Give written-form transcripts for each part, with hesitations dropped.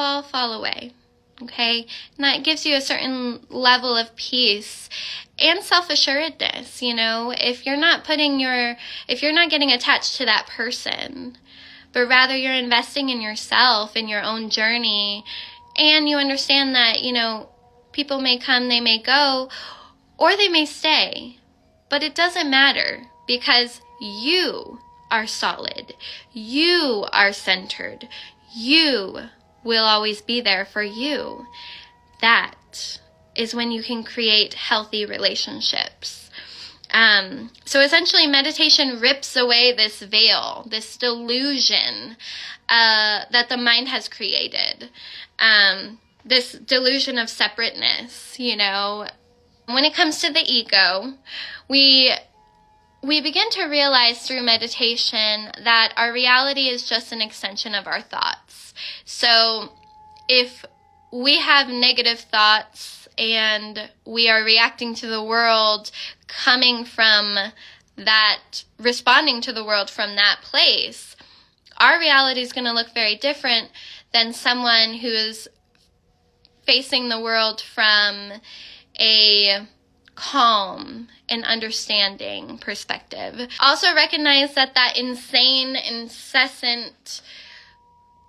all fall away. Okay, and that gives you a certain level of peace and self-assuredness. If you're not getting attached to that person, but rather you're investing in yourself, in your own journey, and you understand that, people may come, they may go, or they may stay, but it doesn't matter because you are solid, you are centered, you will always be there for you. That is when you can create healthy relationships. So essentially, meditation rips away this veil, this delusion that the mind has created, this delusion of separateness. When it comes to the ego, we begin to realize through meditation that our reality is just an extension of our thoughts. So if we have negative thoughts and we are reacting to the world coming from that, responding to the world from that place, our reality is going to look very different than someone who is facing the world from a calm and understanding perspective. Also recognize that insane, incessant,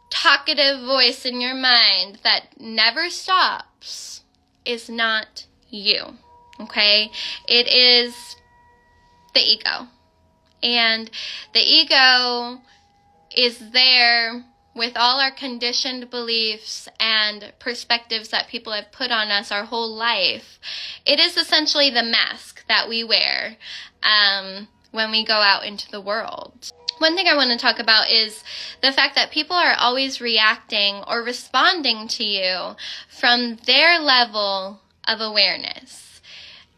talkative voice in your mind that never stops is not you, okay? It is the ego. And the ego is there with all our conditioned beliefs and perspectives that people have put on us our whole life. It is essentially the mask that we wear when we go out into the world. One thing I want to talk about is the fact that people are always reacting or responding to you from their level of awareness.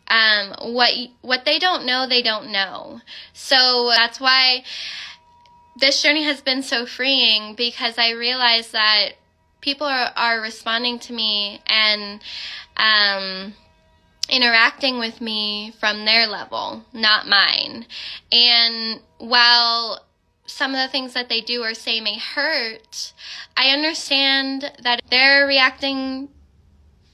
What they don't know, they don't know. So that's why this journey has been so freeing, because I realize that people are responding to me and interacting with me from their level, not mine. And while some of the things that they do or say may hurt, I understand that they're reacting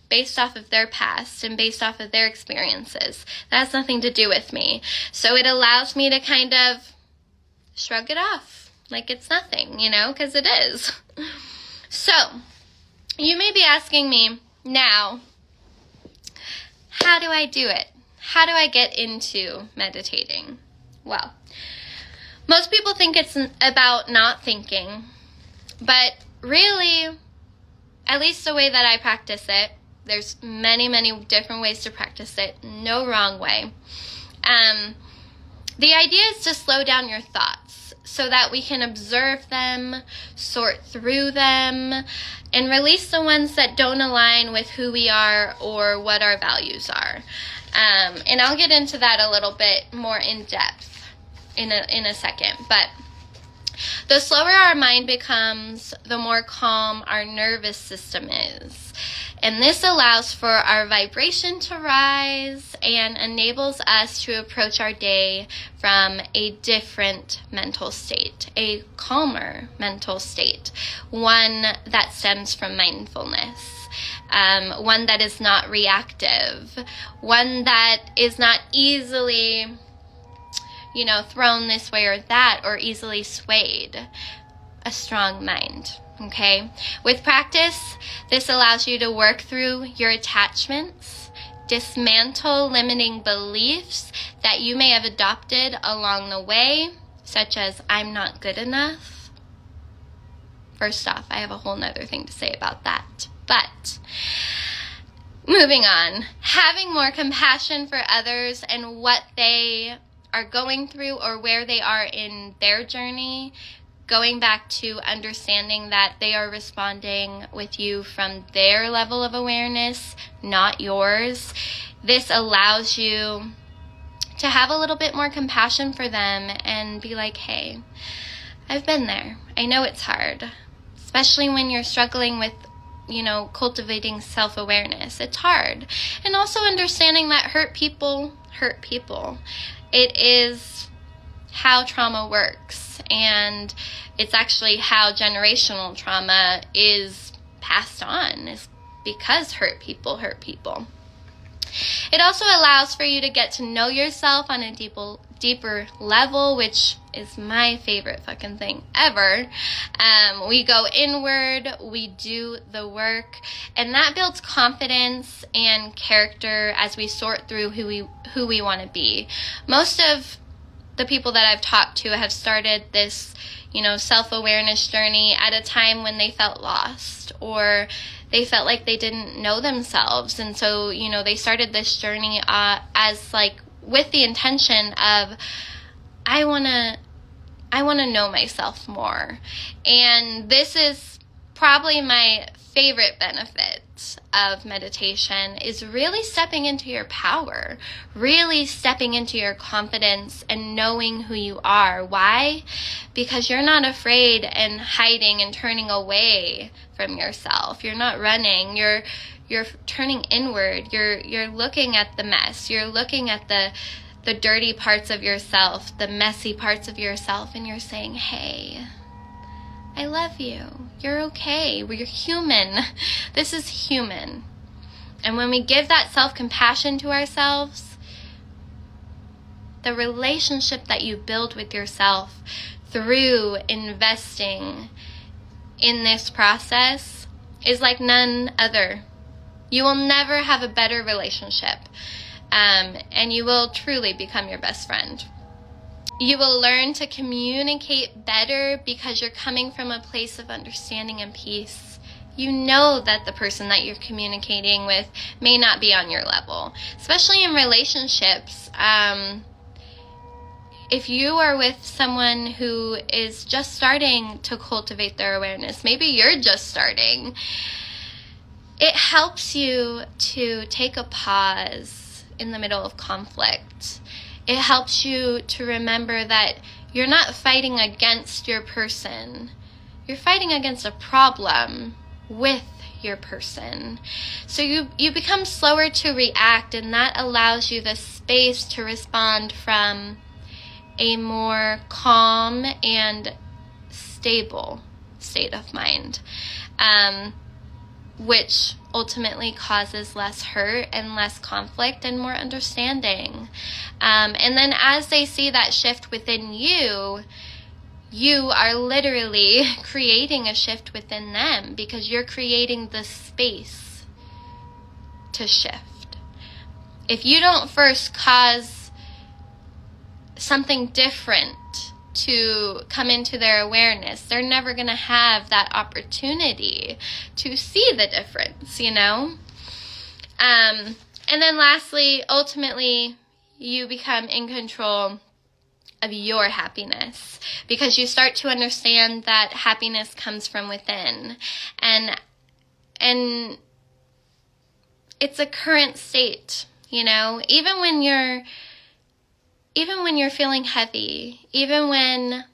based off of their past and based off of their experiences. That has nothing to do with me. So it allows me to kind of shrug it off like it's nothing, because it is. So, you may be asking me now, how do I do it? How do I get into meditating? Well, most people think it's about not thinking, but really, at least the way that I practice it, there's many, many different ways to practice it, no wrong way. The idea is to slow down your thoughts so that we can observe them, sort through them, and release the ones that don't align with who we are or what our values are. And I'll get into that a little bit more in depth in a second. But the slower our mind becomes, the more calm our nervous system is. And this allows for our vibration to rise and enables us to approach our day from a different mental state, a calmer mental state, one that stems from mindfulness, one that is not reactive, one that is not easily, thrown this way or that, or easily swayed. A strong mind. Okay? With practice, this allows you to work through your attachments, dismantle limiting beliefs that you may have adopted along the way, such as, I'm not good enough. First off, I have a whole nother thing to say about that. But, moving on, having more compassion for others and what they are going through or where they are in their journey, going back to understanding that they are responding with you from their level of awareness, not yours. This allows you to have a little bit more compassion for them and be like, hey, I've been there. I know it's hard, especially when you're struggling with, cultivating self-awareness. It's hard. And also understanding that hurt people hurt people. It is how trauma works, and it's actually how generational trauma is passed on is because hurt people. It also allows for you to get to know yourself on a deeper level, which is my favorite fucking thing ever. We go inward, we do the work, and that builds confidence and character as we sort through who we want to be. Most of the people that I've talked to have started this, self-awareness journey at a time when they felt lost, or they felt like they didn't know themselves. And so, they started this journey as with the intention of, I want to know myself more. And this is probably my favorite benefit of meditation, is really stepping into your power, really stepping into your confidence and knowing who you are. Why? Because you're not afraid and hiding and turning away from yourself. You're not running. You're turning inward. You're looking at the mess. You're looking at the dirty parts of yourself, the messy parts of yourself, and you're saying, hey, I love you. You're okay. We're human. This is human. And when we give that self-compassion to ourselves, the relationship that you build with yourself through investing in this process is like none other. You will never have a better relationship, and you will truly become your best friend. You will learn to communicate better because you're coming from a place of understanding and peace. You know that the person that you're communicating with may not be on your level, especially in relationships. If you are with someone who is just starting to cultivate their awareness, maybe you're just starting, it helps you to take a pause in the middle of conflict. It helps you to remember that you're not fighting against your person. You're fighting against a problem with your person. So you become slower to react, and that allows you the space to respond from a more calm and stable state of mind, which ultimately causes less hurt and less conflict and more understanding. And then as they see that shift within you, you are literally creating a shift within them, because you're creating the space to shift. If you don't first cause something different to come into their awareness, they're never going to have that opportunity to see the difference, And then lastly, ultimately, you become in control of your happiness, because you start to understand that happiness comes from within, and it's a current state, even when you're feeling heavy, even when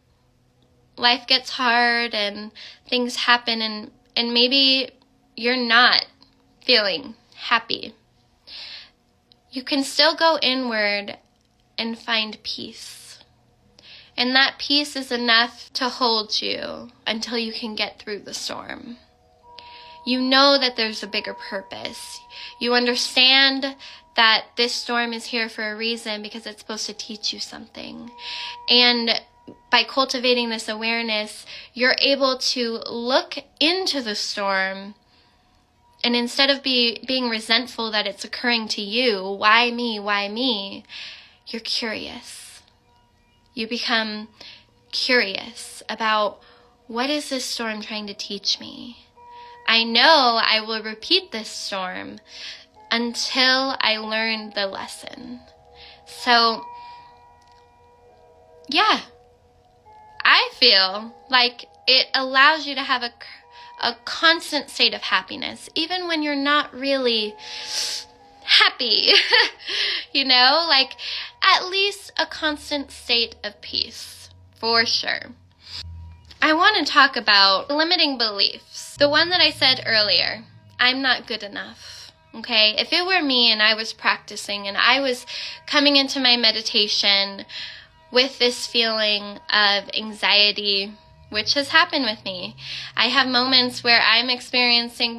life gets hard and things happen, and maybe you're not feeling happy, you can still go inward and find peace. And that peace is enough to hold you until you can get through the storm. You know that there's a bigger purpose. You understand that this storm is here for a reason, because it's supposed to teach you something. And by cultivating this awareness, you're able to look into the storm, and instead of being resentful that it's occurring to you, why me, you're curious. You become curious about, what is this storm trying to teach me? I know I will repeat this storm until I learn the lesson. So, yeah, I feel like it allows you to have a constant state of happiness, even when you're not really happy, at least a constant state of peace, for sure. I want to talk about limiting beliefs. The one that I said earlier, I'm not good enough, okay? If it were me and I was practicing and I was coming into my meditation with this feeling of anxiety, which has happened with me. I have moments where I'm experiencing